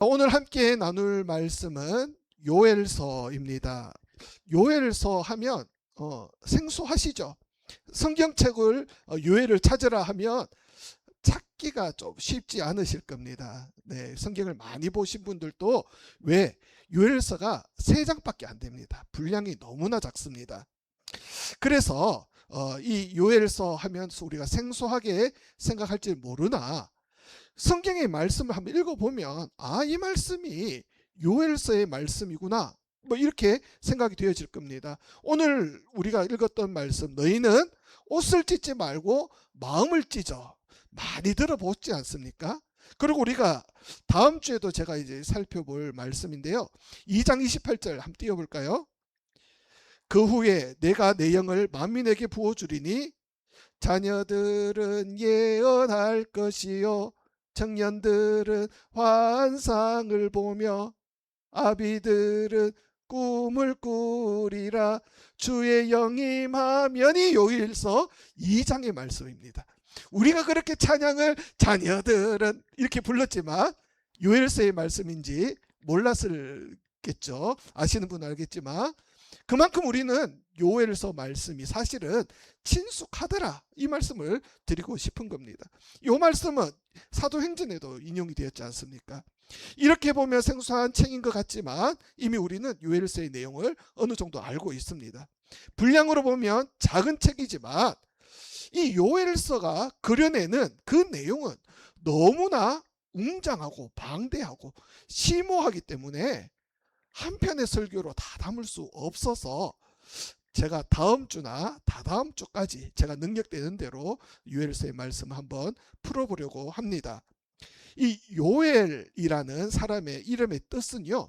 오늘 함께 나눌 말씀은 요엘서입니다. 요엘서 하면 생소하시죠? 성경책을 요엘을 찾으라 하면 찾기가 좀 쉽지 않으실 겁니다. 네, 성경을 많이 보신 분들도 왜 요엘서가 3장밖에 안 됩니다. 분량이 너무나 작습니다. 그래서 이 요엘서 하면서 우리가 생소하게 생각할지 모르나 성경의 말씀을 한번 읽어보면 이 말씀이 요엘서의 말씀이구나 뭐 이렇게 생각이 되어질 겁니다. 오늘 우리가 읽었던 말씀, 너희는 옷을 찢지 말고 마음을 찢어, 많이 들어보지 않습니까? 그리고 우리가 다음 주에도 제가 이제 살펴볼 말씀인데요, 2장 28절 한번 띄워볼까요? 그 후에 내가 내 영을 만민에게 부어주리니 자녀들은 예언할 것이요 청년들은 환상을 보며 아비들은 꿈을 꾸리라. 주의 영이 임하면이 요일서 2장의 말씀입니다. 우리가 그렇게 찬양을 자녀들은 이렇게 불렀지만 요엘서의 말씀인지 몰랐을겠죠. 아시는 분은 알겠지만 그만큼 우리는 요엘서 말씀이 사실은 친숙하더라, 이 말씀을 드리고 싶은 겁니다. 이 말씀은 사도행전에도 인용이 되었지 않습니까? 이렇게 보면 생소한 책인 것 같지만 이미 우리는 요엘서의 내용을 어느 정도 알고 있습니다. 분량으로 보면 작은 책이지만 이 요엘서가 그려내는 그 내용은 너무나 웅장하고 방대하고 심오하기 때문에 한 편의 설교로 다 담을 수 없어서 제가 다음 주나 다다음 주까지 제가 능력되는 대로 요엘서의 말씀 한번 풀어보려고 합니다. 이 요엘이라는 사람의 이름의 뜻은요,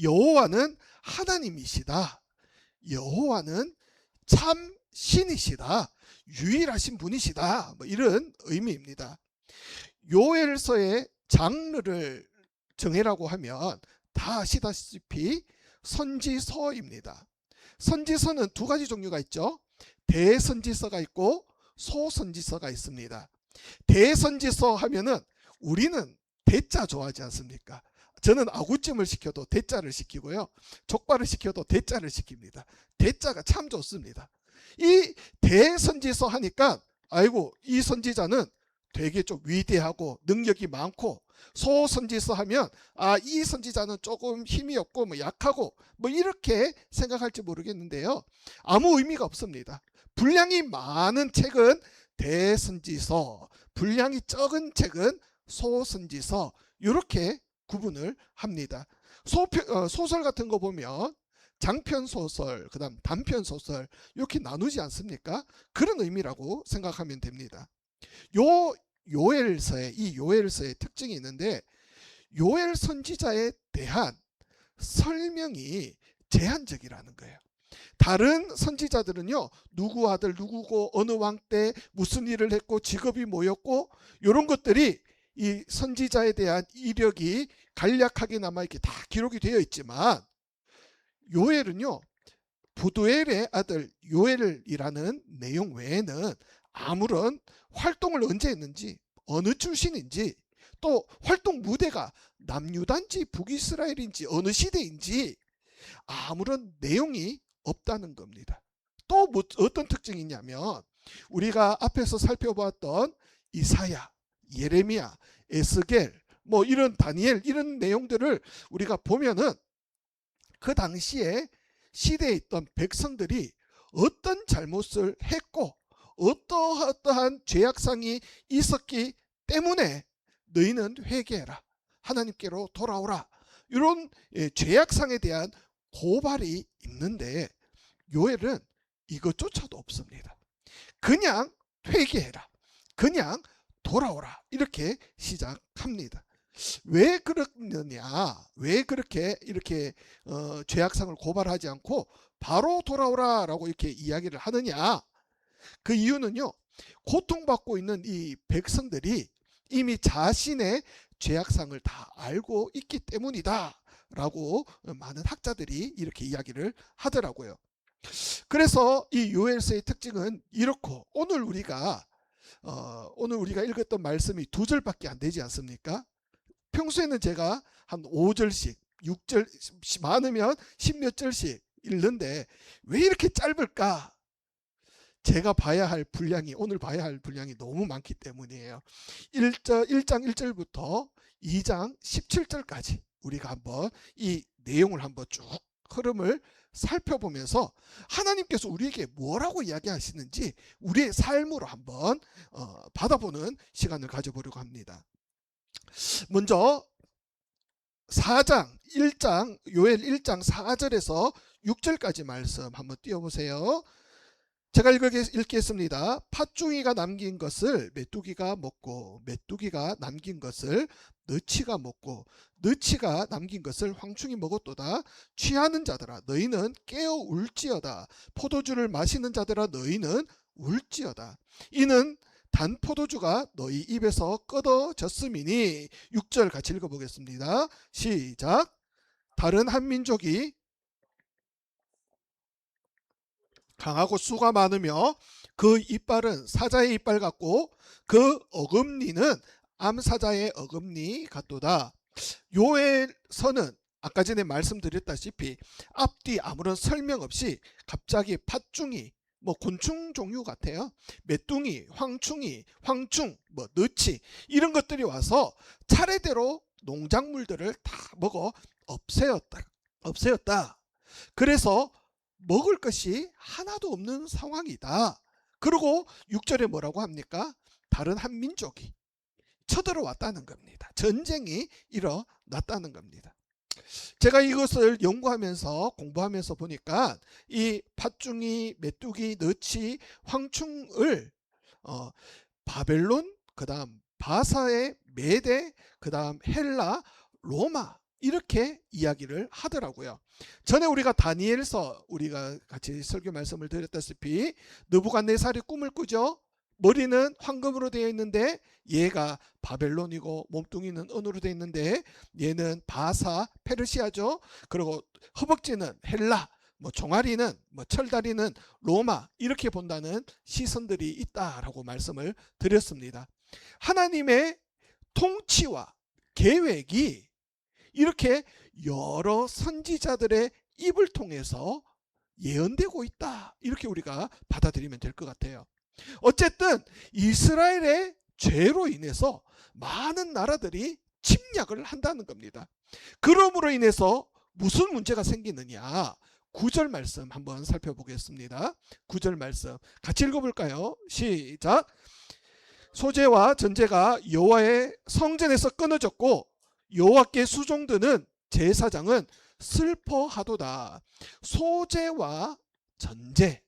여호와는 하나님이시다, 여호와는 참 신이시다, 유일하신 분이시다, 뭐 이런 의미입니다. 요엘서의 장르를 정해라고 하면 다 아시다시피 선지서입니다. 선지서는 두 가지 종류가 있죠. 대선지서가 있고 소선지서가 있습니다. 대선지서 하면은 우리는 대자 좋아하지 않습니까? 저는 아구찜을 시켜도 대자를 시키고요, 족발을 시켜도 대자를 시킵니다. 대자가 참 좋습니다. 이 대선지서 하니까 아이고, 이 선지자는 되게 좀 위대하고 능력이 많고, 소선지서 하면 이 선지자는 조금 힘이 없고 뭐 약하고 뭐 이렇게 생각할지 모르겠는데요, 아무 의미가 없습니다. 분량이 많은 책은 대선지서, 분량이 적은 책은 소선지서, 이렇게 구분을 합니다. 소설 같은 거 보면 장편소설, 그 다음 단편소설 이렇게 나누지 않습니까? 그런 의미라고 생각하면 됩니다. 이 요엘서의 특징이 있는데, 요엘 선지자에 대한 설명이 제한적이라는 거예요. 다른 선지자들은요, 누구 아들 누구고 어느 왕 때 무슨 일을 했고 직업이 뭐였고 이런 것들이 이 선지자에 대한 이력이 간략하게나마 이렇게 다 기록이 되어 있지만, 요엘은요, 부두엘의 아들 요엘이라는 내용 외에는 아무런 활동을 언제 했는지, 어느 출신인지, 또 활동 무대가 남유다인지 북이스라엘인지 어느 시대인지 아무런 내용이 없다는 겁니다. 또 어떤 특징이 있냐면, 우리가 앞에서 살펴보았던 이사야, 예레미야, 에스겔, 뭐 이런 다니엘, 이런 내용들을 우리가 보면은 그 당시에 시대에 있던 백성들이 어떤 잘못을 했고 어떠한 죄악상이 있었기 때문에 너희는 회개해라, 하나님께로 돌아오라, 이런 죄악상에 대한 고발이 있는데, 요엘은 이것조차도 없습니다. 그냥 회개해라, 그냥 돌아오라, 이렇게 시작합니다. 왜 그러느냐, 왜 그렇게 이렇게 죄악상을 고발하지 않고 바로 돌아오라 라고 이렇게 이야기를 하느냐, 그 이유는요, 고통받고 있는 이 백성들이 이미 자신의 죄악상을 다 알고 있기 때문이다 라고 많은 학자들이 이렇게 이야기를 하더라고요. 그래서 이 요엘서의 특징은 이렇고, 오늘 우리가 읽었던 말씀이 2절밖에 안 되지 않습니까? 평소에는 제가 한 5절씩 6절 많으면 10몇 절씩 읽는데 왜 이렇게 짧을까? 제가 봐야 할 분량이 오늘 봐야 할 분량이 너무 많기 때문이에요. 1장 1절부터 2장 17절까지 우리가 한번 이 내용을 한번 쭉 흐름을 살펴보면서 하나님께서 우리에게 뭐라고 이야기하시는지 우리의 삶으로 한번 받아보는 시간을 가져보려고 합니다. 먼저 4장 1장 요엘 1장 4절에서 6절까지 말씀 한번 띄워보세요. 제가 읽겠습니다. 팥중이가 남긴 것을 메뚜기가 먹고 메뚜기가 남긴 것을 너치가 먹고 너치가 남긴 것을 황충이 먹었도다. 취하는 자들아 너희는 깨어 울지어다. 포도주를 마시는 자들아 너희는 울지어다. 이는 단 포도주가 너희 입에서 끊어졌음이니. 6절 같이 읽어보겠습니다. 시작. 다른 한 민족이 강하고 수가 많으며 그 이빨은 사자의 이빨 같고 그 어금니는 암사자의 어금니 같도다. 요엘서는 아까 전에 말씀드렸다시피 앞뒤 아무런 설명 없이 갑자기 팥중이 뭐 곤충 종류 같아요. 메뚜기, 황충이, 황충, 뭐 너치 이런 것들이 와서 차례대로 농작물들을 다 먹어 없애었다. 그래서 먹을 것이 하나도 없는 상황이다. 그리고 6절에 뭐라고 합니까? 다른 한 민족이 쳐들어왔다는 겁니다. 전쟁이 일어났다는 겁니다. 제가 이것을 연구하면서 공부하면서 보니까 이 팥중이, 메뚜기, 너치, 황충을 바벨론, 그 다음 바사의 메대, 그 다음 헬라, 로마 이렇게 이야기를 하더라고요. 전에 우리가 다니엘서 우리가 같이 설교 말씀을 드렸다시피 느부갓네살이 꿈을 꾸죠. 머리는 황금으로 되어 있는데 얘가 바벨론이고 몸뚱이는 은으로 되어 있는데 얘는 바사 페르시아죠. 그리고 허벅지는 헬라, 뭐 종아리는 뭐 철다리는 로마 이렇게 본다는 시선들이 있다라고 말씀을 드렸습니다. 하나님의 통치와 계획이 이렇게 여러 선지자들의 입을 통해서 예언되고 있다. 이렇게 우리가 받아들이면 될 것 같아요. 어쨌든 이스라엘의 죄로 인해서 많은 나라들이 침략을 한다는 겁니다. 그러므로 인해서 무슨 문제가 생기느냐? 9절 말씀 한번 살펴보겠습니다. 9절 말씀 같이 읽어볼까요? 시작. 소재와 전제가 여호와의 성전에서 끊어졌고 여호와께 수종드는 제사장은 슬퍼하도다. 소재와 전제,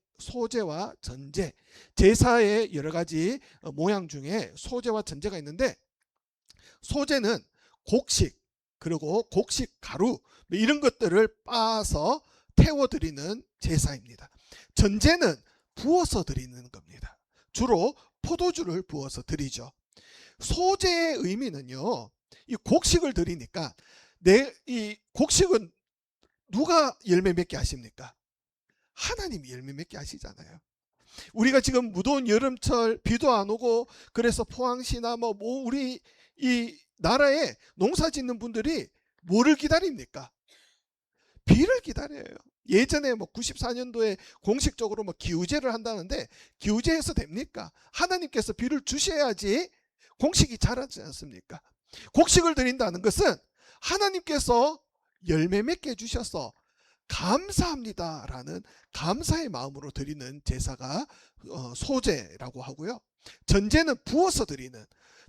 제사의 여러 가지 모양 중에 소재와 전제가 있는데 소재는 곡식 그리고 곡식 가루 이런 것들을 빻아서 태워드리는 제사입니다. 전제는 부어서 드리는 겁니다. 주로 포도주를 부어서 드리죠. 소재의 의미는요, 이 곡식을 드리니까 이 곡식은 누가 열매 맺게 하십니까? 하나님이 열매 맺게 하시잖아요. 우리가 지금 무더운 여름철 비도 안 오고 그래서 포항시나 뭐 우리 이 나라에 농사 짓는 분들이 뭐를 기다립니까? 비를 기다려요. 예전에 뭐 94년도에 공식적으로 뭐 기우제를 한다는데 기우제해서 됩니까? 하나님께서 비를 주셔야지 공식이 자라지 않습니까? 곡식을 드린다는 것은 하나님께서 열매 맺게 해주셔서 감사합니다 라는 감사의 마음으로 드리는 제사가 소제라고 하고요. 전제는 부어서 드리는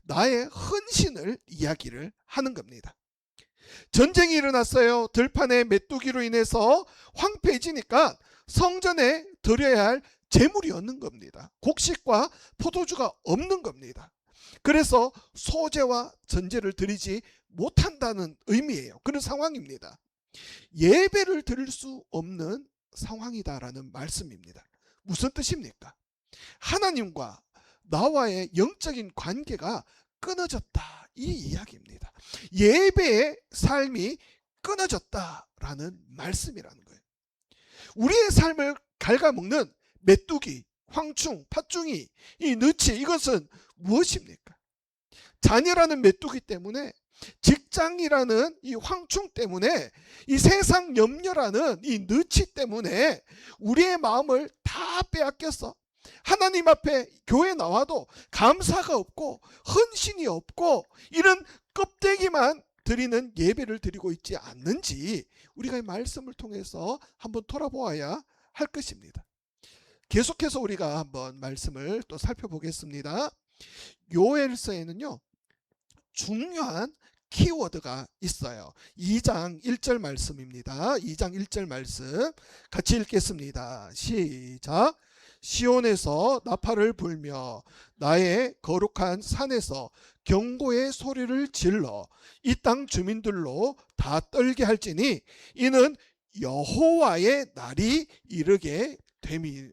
나의 헌신을 이야기를 하는 겁니다. 전쟁이 일어났어요. 들판의 메뚜기로 인해서 황폐해지니까 성전에 드려야 할 재물이 없는 겁니다. 곡식과 포도주가 없는 겁니다. 그래서 소제와 전제를 드리지 못한다는 의미예요. 그런 상황입니다. 예배를 드릴 수 없는 상황이다라는 말씀입니다. 무슨 뜻입니까? 하나님과 나와의 영적인 관계가 끊어졌다 이 이야기입니다. 예배의 삶이 끊어졌다라는 말씀이라는 거예요. 우리의 삶을 갉아먹는 메뚜기, 황충, 팥중이, 이 너치 이것은 무엇입니까? 자녀라는 메뚜기 때문에 직장이라는 이 황충 때문에, 이 세상 염려라는 이 너치 때문에 우리의 마음을 다 빼앗겼어. 하나님 앞에 교회 나와도 감사가 없고 헌신이 없고 이런 껍데기만 드리는 예배를 드리고 있지 않는지 우리가 이 말씀을 통해서 한번 돌아보아야 할 것입니다. 계속해서 우리가 한번 말씀을 또 살펴보겠습니다. 요엘서에는요, 중요한 키워드가 있어요. 2장 1절 말씀입니다. 2장 1절 말씀 같이 읽겠습니다. 시작. 시온에서 나팔을 불며 나의 거룩한 산에서 경고의 소리를 질러 이 땅 주민들로 다 떨게 할지니 이는 여호와의 날이 이르게 됨이.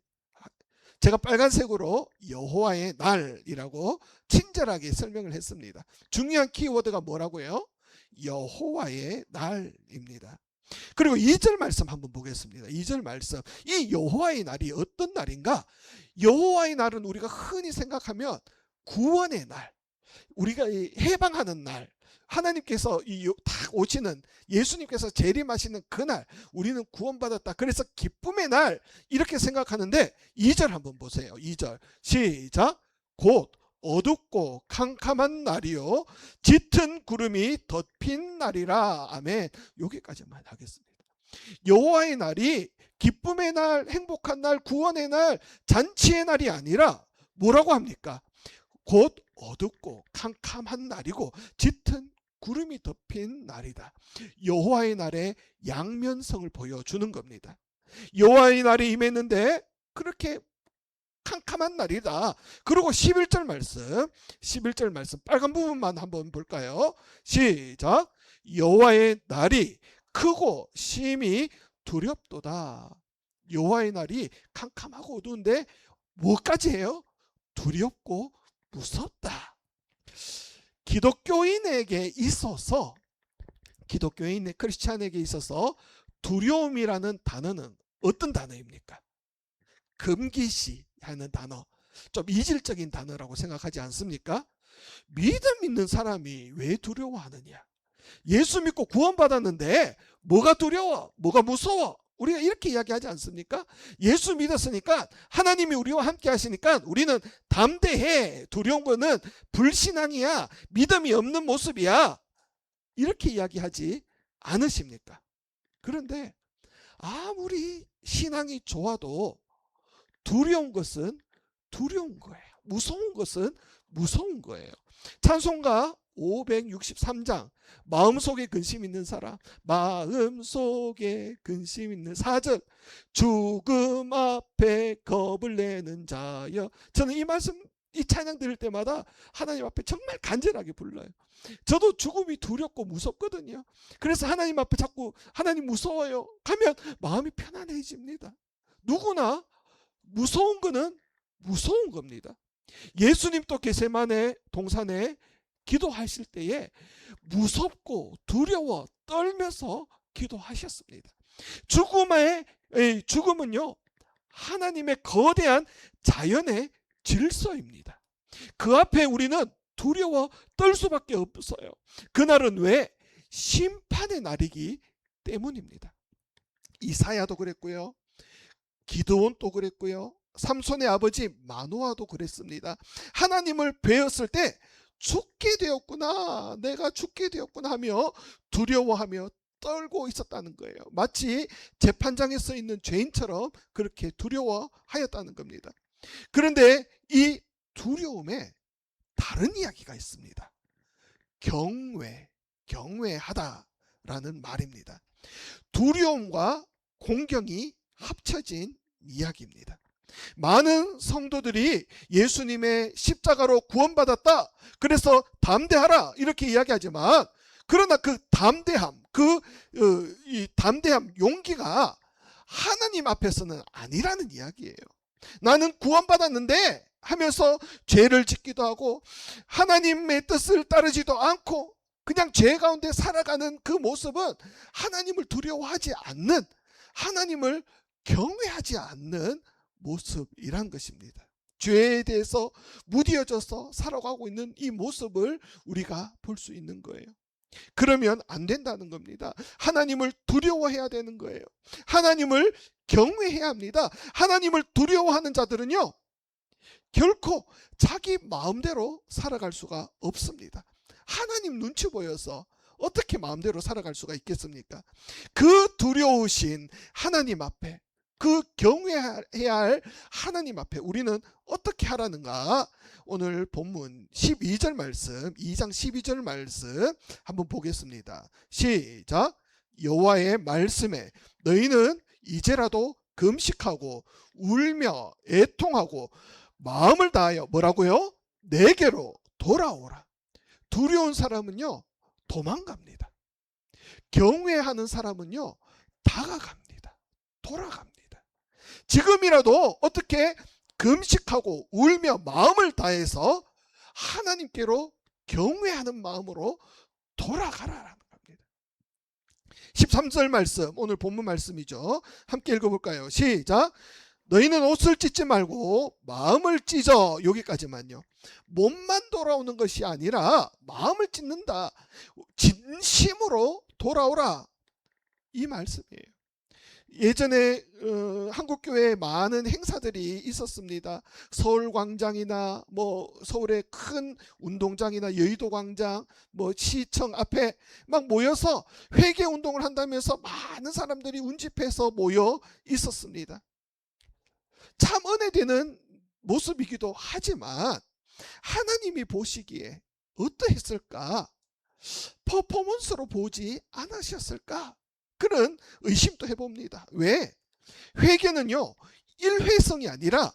제가 빨간색으로 여호와의 날이라고 친절하게 설명을 했습니다. 중요한 키워드가 뭐라고요? 여호와의 날입니다. 그리고 2절 말씀 한번 보겠습니다. 2절 말씀. 이 여호와의 날이 어떤 날인가? 여호와의 날은 우리가 흔히 생각하면 구원의 날, 우리가 해방하는 날, 하나님께서 딱 오시는, 예수님께서 재림하시는 그날 우리는 구원받았다, 그래서 기쁨의 날 이렇게 생각하는데 2절 한번 보세요. 2절 시작. 곧 어둡고 캄캄한 날이요 짙은 구름이 덮인 날이라. 아멘. 여기까지만 하겠습니다. 여호와의 날이 기쁨의 날, 행복한 날, 구원의 날, 잔치의 날이 아니라 뭐라고 합니까? 곧 어둡고 캄캄한 날이고 짙은 구름이 덮인 날이다. 여호와의 날의 양면성을 보여주는 겁니다. 여호와의 날이 임했는데 그렇게 캄캄한 날이다. 그리고 11절 말씀, 11절 말씀 빨간 부분만 한번 볼까요? 시작. 여호와의 날이 크고 심히 두렵도다. 여호와의 날이 캄캄하고 어두운데 뭐까지 해요? 두렵고 무섭다. 기독교인에게 있어서, 기독교인의 크리스찬에게 있어서 두려움이라는 단어는 어떤 단어입니까? 금기시 하는 단어, 좀 이질적인 단어라고 생각하지 않습니까? 믿음 있는 사람이 왜 두려워하느냐? 예수 믿고 구원받았는데 뭐가 두려워? 뭐가 무서워? 우리가 이렇게 이야기하지 않습니까? 예수 믿었으니까, 하나님이 우리와 함께 하시니까 우리는 담대해. 두려운 거는 불신앙이야, 믿음이 없는 모습이야, 이렇게 이야기하지 않으십니까? 그런데 아무리 신앙이 좋아도 두려운 것은 두려운 거예요. 무서운 것은 무서운 거예요. 찬송가 563장 마음속에 근심 있는 사람, 마음속에 근심 있는 4절 죽음 앞에 겁을 내는 자여. 저는 이 말씀, 이 찬양 들을 때마다 하나님 앞에 정말 간절하게 불러요. 저도 죽음이 두렵고 무섭거든요. 그래서 하나님 앞에 자꾸 하나님 무서워요 하면 마음이 편안해집니다. 누구나 무서운 거는 무서운 겁니다. 예수님도 겟세마네 동산에 기도하실 때에 무섭고 두려워 떨면서 기도하셨습니다. 죽음은요, 하나님의 거대한 자연의 질서입니다. 그 앞에 우리는 두려워 떨 수밖에 없어요. 그날은 왜? 심판의 날이기 때문입니다. 이사야도 그랬고요, 기드온도 그랬고요, 삼손의 아버지 마노아도 그랬습니다. 하나님을 배웠을 때 죽게 되었구나, 내가 죽게 되었구나 하며 두려워하며 떨고 있었다는 거예요. 마치 재판장에 서 있는 죄인처럼 그렇게 두려워하였다는 겁니다. 그런데 이 두려움에 다른 이야기가 있습니다. 경외하다라는 말입니다. 두려움과 공경이 합쳐진 이야기입니다. 많은 성도들이 예수님의 십자가로 구원받았다, 그래서 담대하라, 이렇게 이야기하지만, 그러나 그 담대함, 이 담대함, 용기가 하나님 앞에서는 아니라는 이야기예요. 나는 구원받았는데 하면서 죄를 짓기도 하고 하나님의 뜻을 따르지도 않고 그냥 죄 가운데 살아가는 그 모습은 하나님을 두려워하지 않는, 하나님을 경외하지 않는 모습이란 것입니다. 죄에 대해서 무뎌져서 살아가고 있는 이 모습을 우리가 볼 수 있는 거예요. 그러면 안 된다는 겁니다. 하나님을 두려워해야 되는 거예요. 하나님을 경외해야 합니다. 하나님을 두려워하는 자들은요, 결코 자기 마음대로 살아갈 수가 없습니다. 하나님 눈치 보여서 어떻게 마음대로 살아갈 수가 있겠습니까? 그 두려우신 하나님 앞에, 그 경외해야 할 하나님 앞에 우리는 어떻게 하라는가? 오늘 본문 12절 말씀, 2장 12절 말씀 한번 보겠습니다. 시작. 여호와의 말씀에 너희는 이제라도 금식하고 울며 애통하고 마음을 다하여 뭐라고요? 내게로 돌아오라. 두려운 사람은요, 도망갑니다. 경외하는 사람은요, 다가갑니다. 돌아갑니다. 지금이라도 어떻게 금식하고 울며 마음을 다해서 하나님께로 경외하는 마음으로 돌아가라라는 겁니다. 13절 말씀, 오늘 본문 말씀이죠. 함께 읽어볼까요? 시작. 너희는 옷을 찢지 말고 마음을 찢어. 여기까지만요. 몸만 돌아오는 것이 아니라 마음을 찢는다. 진심으로 돌아오라. 이 말씀이에요. 예전에 한국교회에 많은 행사들이 있었습니다. 서울광장이나 뭐 서울의 큰 운동장이나 여의도광장, 뭐 시청 앞에 막 모여서 회개운동을 한다면서 많은 사람들이 운집해서 모여 있었습니다. 참 은혜되는 모습이기도 하지만 하나님이 보시기에 어떠했을까? 퍼포먼스로 보지 않으셨을까? 그런 의심도 해봅니다. 왜? 회개는요, 일회성이 아니라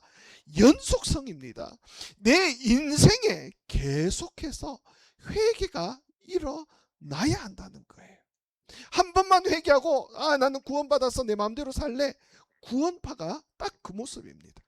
연속성입니다. 내 인생에 계속해서 회개가 일어나야 한다는 거예요. 한 번만 회개하고 나는 구원받아서 내 마음대로 살래. 구원파가 딱 그 모습입니다.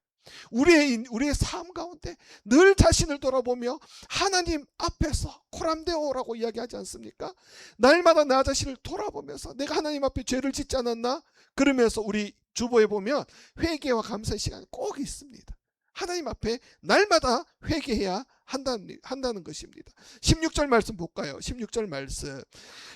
우리의 삶 가운데 늘 자신을 돌아보며 하나님 앞에서 코람데오라고 이야기하지 않습니까? 날마다 나 자신을 돌아보면서 내가 하나님 앞에 죄를 짓지 않았나? 그러면서 우리 주보에 보면 회개와 감사의 시간이 꼭 있습니다. 하나님 앞에 날마다 회개해야 한다는 것입니다. 16절 말씀 볼까요? 16절 말씀.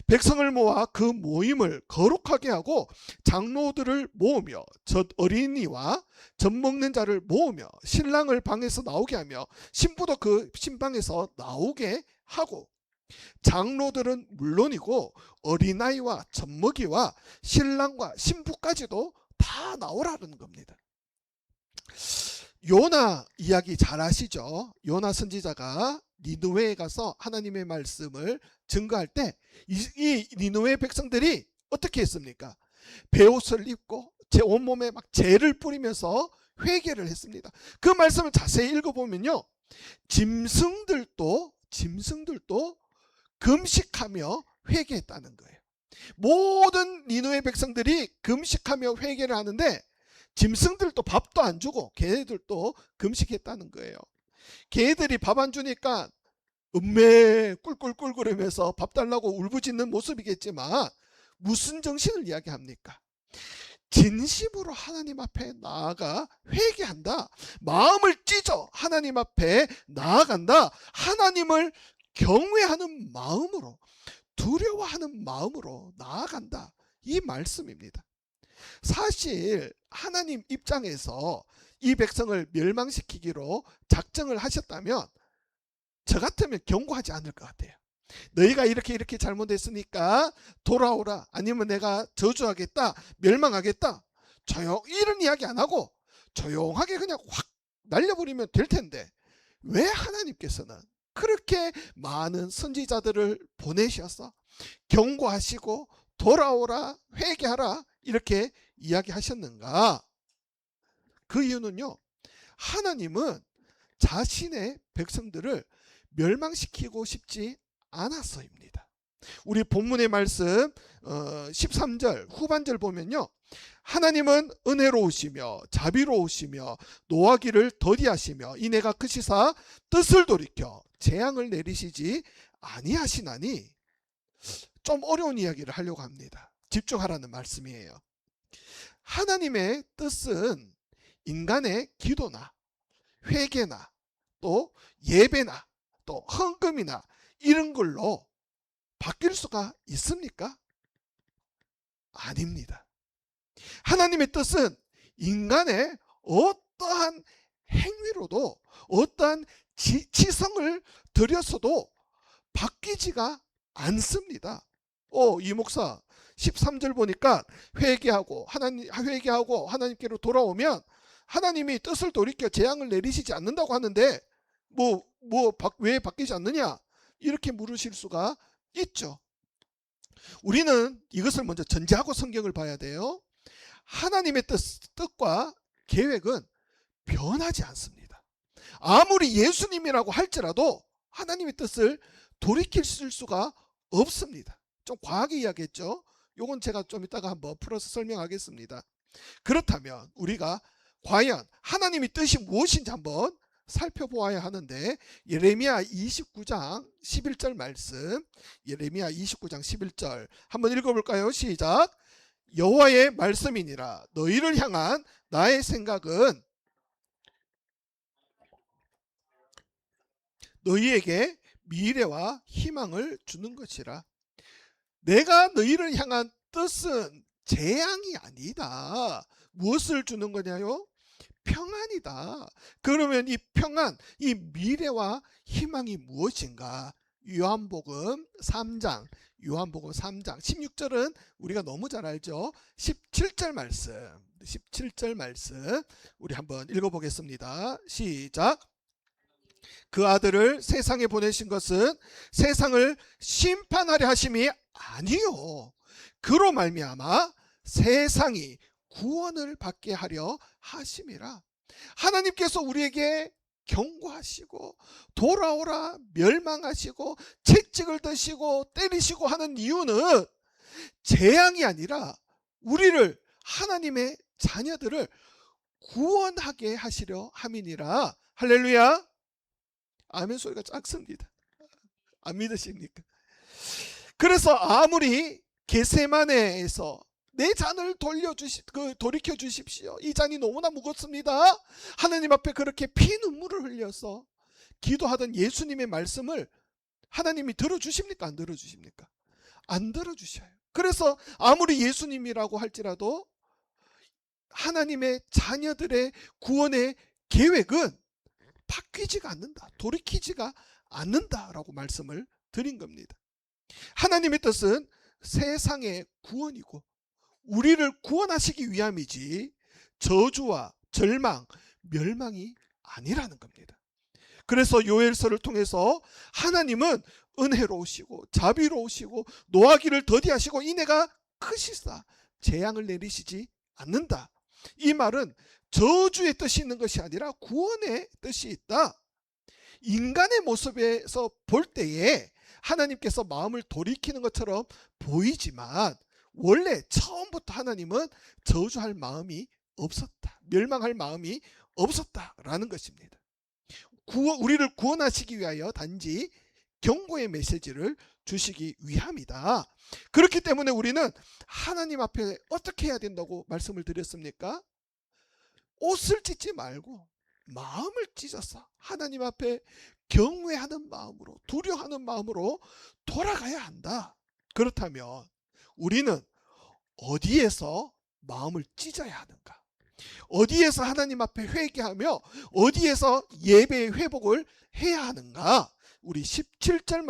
백성을 모아 그 모임을 거룩하게 하고 장로들을 모으며 젖 어린이와 젖 먹는 자를 모으며 신랑을 방에서 나오게 하며 신부도 그 신방에서 나오게 하고, 장로들은 물론이고 어린아이와 젖먹이와 신랑과 신부까지도 다 나오라는 겁니다. 요나 이야기 잘 아시죠? 요나 선지자가 니느웨에 가서 하나님의 말씀을 증거할 때 이 니느웨 백성들이 어떻게 했습니까? 베옷을 입고 제 온몸에 막 재를 뿌리면서 회개를 했습니다. 그 말씀을 자세히 읽어보면요, 짐승들도 금식하며 회개했다는 거예요. 모든 니느웨 백성들이 금식하며 회개를 하는데 짐승들도 밥도 안 주고 걔네들도 금식했다는 거예요. 걔네들이 밥 안 주니까 음매 꿀꿀꿀 그러면서 밥 달라고 울부짖는 모습이겠지만 무슨 정신을 이야기합니까? 진심으로 하나님 앞에 나아가 회개한다. 마음을 찢어 하나님 앞에 나아간다. 하나님을 경외하는 마음으로, 두려워하는 마음으로 나아간다. 이 말씀입니다. 사실 하나님 입장에서 이 백성을 멸망시키기로 작정을 하셨다면 저 같으면 경고하지 않을 것 같아요. 너희가 이렇게 잘못했으니까 돌아오라, 아니면 내가 저주하겠다, 멸망하겠다, 이런 이야기 안 하고 조용하게 그냥 확 날려버리면 될 텐데, 왜 하나님께서는 그렇게 많은 선지자들을 보내셔서 경고하시고 돌아오라, 회개하라 이렇게 이야기하셨는가? 그 이유는요, 하나님은 자신의 백성들을 멸망시키고 싶지 않아서입니다. 우리 본문의 말씀 13절 후반절 보면요, 하나님은 은혜로우시며 자비로우시며 노하기를 더디하시며 이내가 크시사 뜻을 돌이켜 재앙을 내리시지 아니하시나니. 좀 어려운 이야기를 하려고 합니다. 집중하라는 말씀이에요. 하나님의 뜻은 인간의 기도나 회개나 또 예배나 또 헌금이나 이런 걸로 바뀔 수가 있습니까? 아닙니다. 하나님의 뜻은 인간의 어떠한 행위로도 어떠한 지성을 들여서도 바뀌지가 않습니다. 이 목사 13절 보니까 회개하고 하나님께로 돌아오면 하나님이 뜻을 돌이켜 재앙을 내리시지 않는다고 하는데 왜 바뀌지 않느냐? 이렇게 물으실 수가 있죠. 우리는 이것을 먼저 전제하고 성경을 봐야 돼요. 하나님의 뜻과 계획은 변하지 않습니다. 아무리 예수님이라고 할지라도 하나님의 뜻을 돌이킬 수가 없습니다. 좀 과하게 이야기했죠. 요건 제가 좀 이따가 한번 풀어서 설명하겠습니다. 그렇다면 우리가 과연 하나님의 뜻이 무엇인지 한번 살펴보아야 하는데, 예레미야 29장 11절 말씀, 예레미야 29장 11절 한번 읽어볼까요? 시작. 여호와의 말씀이니라. 너희를 향한 나의 생각은 너희에게 미래와 희망을 주는 것이라. 내가 너희를 향한 뜻은 재앙이 아니다. 무엇을 주는 거냐요? 평안이다. 그러면 이 평안, 이 미래와 희망이 무엇인가? 요한복음 3장 16절은 우리가 너무 잘 알죠. 17절 말씀 우리 한번 읽어보겠습니다. 시작. 그 아들을 세상에 보내신 것은 세상을 심판하려 하심이 아니요, 그로 말미암아 세상이 구원을 받게 하려 하심이라. 하나님께서 우리에게 경고하시고 돌아오라 멸망하시고 채찍을 드시고 때리시고 하는 이유는 재앙이 아니라 우리를, 하나님의 자녀들을 구원하게 하시려 함이니라. 할렐루야. 아멘 소리가 작습니다. 안 믿으십니까? 그래서 아무리 겟세마네에서 내 잔을 돌이켜 주십시오, 이 잔이 너무나 무겁습니다, 하나님 앞에 그렇게 피눈물을 흘려서 기도하던 예수님의 말씀을 하나님이 들어주십니까? 안 들어주십니까? 안 들어주셔요. 그래서 아무리 예수님이라고 할지라도 하나님의 자녀들의 구원의 계획은 바뀌지가 않는다, 돌이키지가 않는다라고 말씀을 드린 겁니다. 하나님의 뜻은 세상의 구원이고 우리를 구원하시기 위함이지 저주와 절망, 멸망이 아니라는 겁니다. 그래서 요엘서를 통해서 하나님은 은혜로우시고 자비로우시고 노하기를 더디하시고 인애가 크시사 재앙을 내리시지 않는다. 이 말은 저주의 뜻이 있는 것이 아니라 구원의 뜻이 있다. 인간의 모습에서 볼 때에 하나님께서 마음을 돌이키는 것처럼 보이지만 원래 처음부터 하나님은 저주할 마음이 없었다, 멸망할 마음이 없었다라는 것입니다. 우리를 구원하시기 위하여 단지 경고의 메시지를 주시기 위함이다. 그렇기 때문에 우리는 하나님 앞에 어떻게 해야 된다고 말씀을 드렸습니까? 옷을 찢지 말고 마음을 찢어서 하나님 앞에 경외하는 마음으로, 두려워하는 마음으로 돌아가야 한다. 그렇다면 우리는 어디에서 마음을 찢어야 하는가? 어디에서 하나님 앞에 회개하며 어디에서 예배의 회복을 해야 하는가? 우리 17절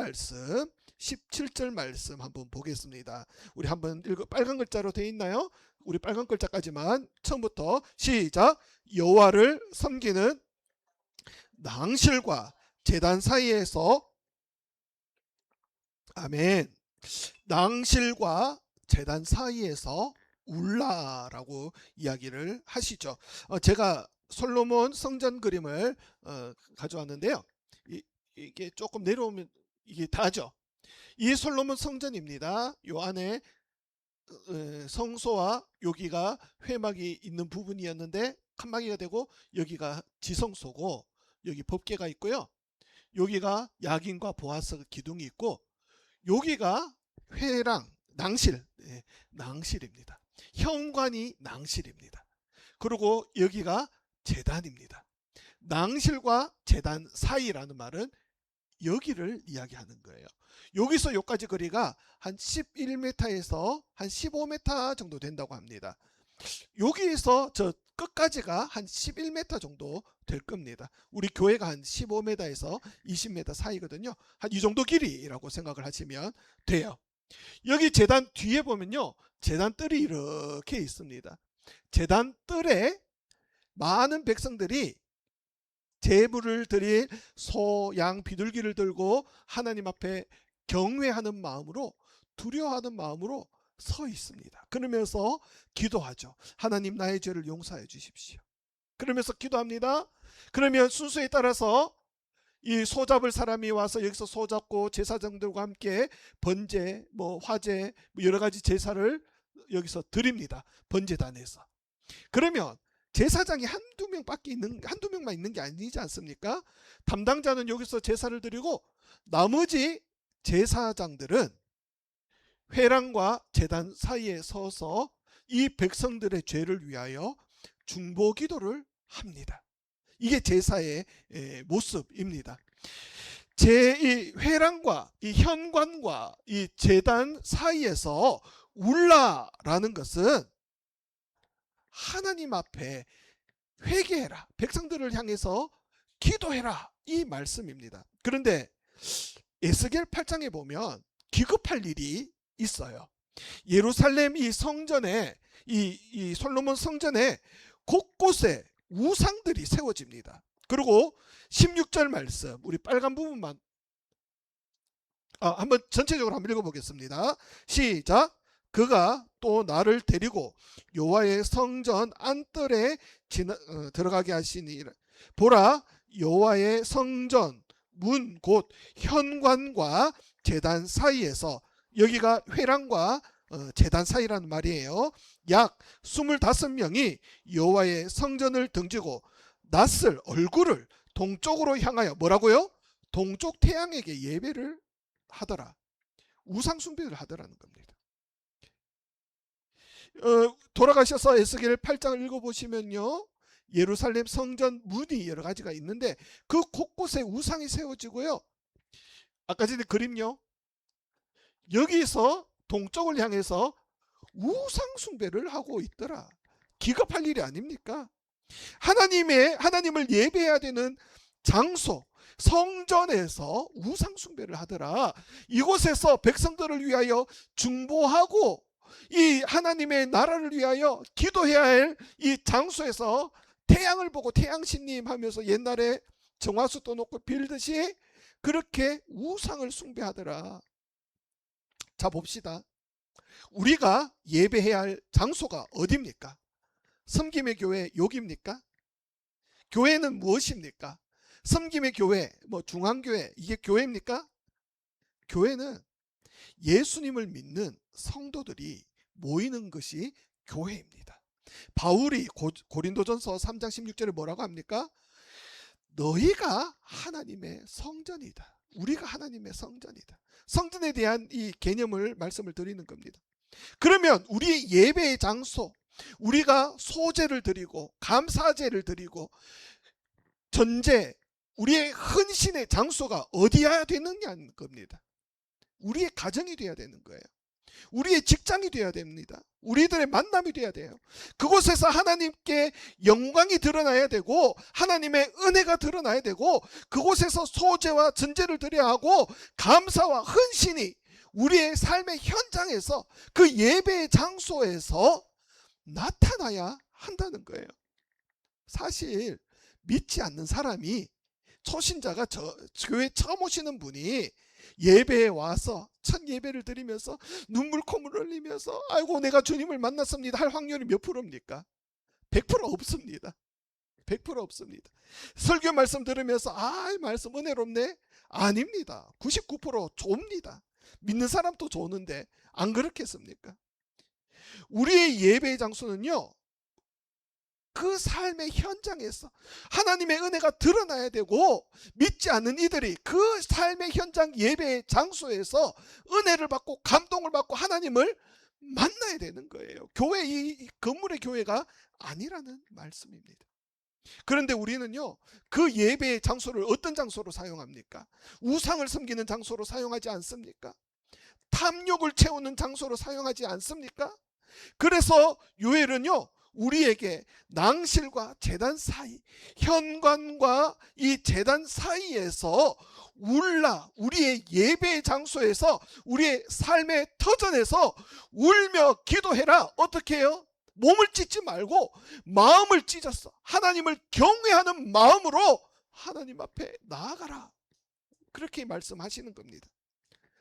말씀 한번 보겠습니다. 우리 한번 빨간 글자로 되어 있나요? 우리 빨간 글자까지만 처음부터 시작. 여호와를 섬기는 낭실과 제단 사이에서, 아멘, 낭실과 제단 사이에서 울라라고 이야기를 하시죠. 제가 솔로몬 성전 그림을 가져왔는데요. 이게 조금 내려오면 이게 다죠. 이 솔로몬 성전입니다. 요 안에 성소와 여기가 회막이 있는 부분이었는데 칸막이가 되고 여기가 지성소고 여기 법궤가 있고요. 여기가 야긴과 보아스 기둥이 있고 여기가 회랑 낭실입니다. 현관이 낭실입니다. 그리고 여기가 제단입니다. 낭실과 제단 사이라는 말은 여기를 이야기하는 거예요. 여기서 여기까지 거리가 한 11m에서 한 15m 정도 된다고 합니다. 여기에서 저 끝까지가 한 11m 정도 될 겁니다. 우리 교회가 한 15m에서 20m 사이거든요. 한 이 정도 길이라고 생각을 하시면 돼요. 여기 제단 뒤에 보면요, 제단 뜰이 이렇게 있습니다. 제단 뜰에 많은 백성들이 제물을 드릴 소, 양, 비둘기를 들고 하나님 앞에 경외하는 마음으로, 두려워하는 마음으로 서 있습니다. 그러면서 기도하죠. 하나님, 나의 죄를 용서해 주십시오. 그러면서 기도합니다. 그러면 순서에 따라서 이 소 잡을 사람이 와서 여기서 소 잡고 제사장들과 함께 번제, 화제, 여러 가지 제사를 여기서 드립니다. 번제단에서. 그러면 제사장이 한두 명만 있는 게 아니지 않습니까? 담당자는 여기서 제사를 드리고 나머지 제사장들은 회랑과 제단 사이에 서서 이 백성들의 죄를 위하여 중보 기도를 합니다. 이게 제사의 모습입니다. 이 회랑과 이 현관과 이 제단 사이에서 울라라는 것은 하나님 앞에 회개해라, 백성들을 향해서 기도해라, 이 말씀입니다. 그런데 에스겔 8장에 보면 기급할 일이 있어요. 예루살렘 이 성전에, 이 솔로몬 성전에 곳곳에 우상들이 세워집니다. 그리고 16절 말씀, 우리 빨간 부분만 한번 전체적으로 한번 읽어보겠습니다. 시작. 그가 또 나를 데리고 여호와의 성전 안뜰에 들어가게 하시니, 보라, 여호와의 성전 문 곧 현관과 제단 사이에서, 여기가 회랑과 제단 사이라는 말이에요. 약 25명이 여호와의 성전을 등지고 낯을, 얼굴을 동쪽으로 향하여 뭐라고요? 동쪽 태양에게 예배를 하더라. 우상 숭배를 하더라는 겁니다. 돌아가셔서 에스겔 8장을 읽어보시면요, 예루살렘 성전 문이 여러 가지가 있는데 그 곳곳에 우상이 세워지고요. 아까 전에 그림요, 여기서 동쪽을 향해서 우상 숭배를 하고 있더라. 기겁할 일이 아닙니까? 하나님을 예배해야 되는 장소, 성전에서 우상 숭배를 하더라. 이곳에서 백성들을 위하여 중보하고 이 하나님의 나라를 위하여 기도해야 할 이 장소에서 태양을 보고 태양신님 하면서 옛날에 정화수 떠놓고 빌듯이 그렇게 우상을 숭배하더라. 자, 봅시다. 우리가 예배해야 할 장소가 어디입니까? 섬김의 교회 여기입니까? 교회는 무엇입니까? 섬김의 교회, 중앙교회, 이게 교회입니까? 교회는 예수님을 믿는 성도들이 모이는 것이 교회입니다. 바울이 고린도전서 3장 16절에 뭐라고 합니까? 너희가 하나님의 성전이다. 우리가 하나님의 성전이다. 성전에 대한 이 개념을 말씀을 드리는 겁니다. 그러면 우리의 예배의 장소, 우리가 소제를 드리고 감사제를 드리고 전제, 우리의 헌신의 장소가 어디야 되느냐는 겁니다. 우리의 가정이 돼야 되는 거예요. 우리의 직장이 돼야 됩니다. 우리들의 만남이 돼야 돼요. 그곳에서 하나님께 영광이 드러나야 되고 하나님의 은혜가 드러나야 되고 그곳에서 소제와 전제를 드려야 하고 감사와 헌신이 우리의 삶의 현장에서 그 예배의 장소에서 나타나야 한다는 거예요. 사실 믿지 않는 사람이, 초신자가 교회 처음 오시는 분이 예배에 와서 첫 예배를 드리면서 눈물 콧물 흘리면서 아이고 내가 주님을 만났습니다 할 확률이 몇 프로입니까? 100% 없습니다. 100% 없습니다. 설교 말씀 들으면서 이 말씀 은혜롭네? 아닙니다. 99% 좁니다. 믿는 사람도 좋은데 안 그렇겠습니까? 우리의 예배의 장소는요, 그 삶의 현장에서 하나님의 은혜가 드러나야 되고 믿지 않는 이들이 그 삶의 현장 예배의 장소에서 은혜를 받고 감동을 받고 하나님을 만나야 되는 거예요. 교회, 이 건물의 교회가 아니라는 말씀입니다. 그런데 우리는요, 그 예배의 장소를 어떤 장소로 사용합니까? 우상을 섬기는 장소로 사용하지 않습니까? 탐욕을 채우는 장소로 사용하지 않습니까? 그래서 요엘은요, 우리에게 낭실과 제단 사이, 현관과 이 제단 사이에서 우리의 예배의 장소에서, 우리의 삶의 터전에서 울며 기도해라. 어떻게 해요? 몸을 찢지 말고 마음을 찢었어. 하나님을 경외하는 마음으로 하나님 앞에 나아가라. 그렇게 말씀하시는 겁니다.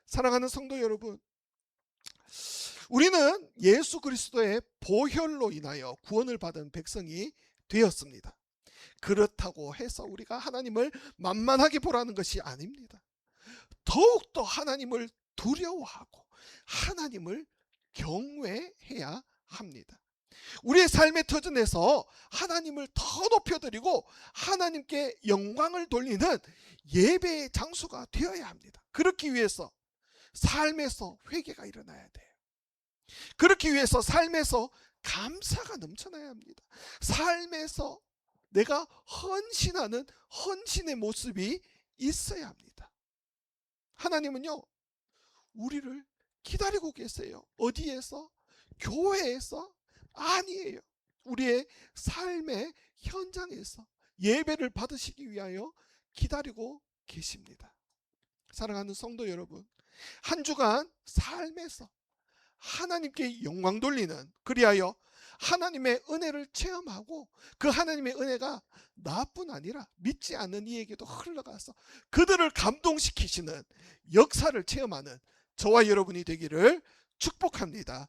사랑하는 성도 여러분, 우리는 예수 그리스도의 보혈로 인하여 구원을 받은 백성이 되었습니다. 그렇다고 해서 우리가 하나님을 만만하게 보라는 것이 아닙니다. 더욱더 하나님을 두려워하고 하나님을 경외해야 합니다. 우리의 삶의 터전에서 하나님을 더 높여드리고 하나님께 영광을 돌리는 예배의 장소가 되어야 합니다. 그렇기 위해서 삶에서 회개가 일어나야 돼요. 그렇기 위해서 삶에서 감사가 넘쳐나야 합니다. 삶에서 내가 헌신하는 헌신의 모습이 있어야 합니다. 하나님은요, 우리를 기다리고 계세요. 어디에서? 교회에서? 아니에요. 우리의 삶의 현장에서 예배를 받으시기 위하여 기다리고 계십니다. 사랑하는 성도 여러분, 한 주간 삶에서 하나님께 영광 돌리는, 그리하여 하나님의 은혜를 체험하고 그 하나님의 은혜가 나뿐 아니라 믿지 않는 이에게도 흘러가서 그들을 감동시키시는 역사를 체험하는 저와 여러분이 되기를 축복합니다.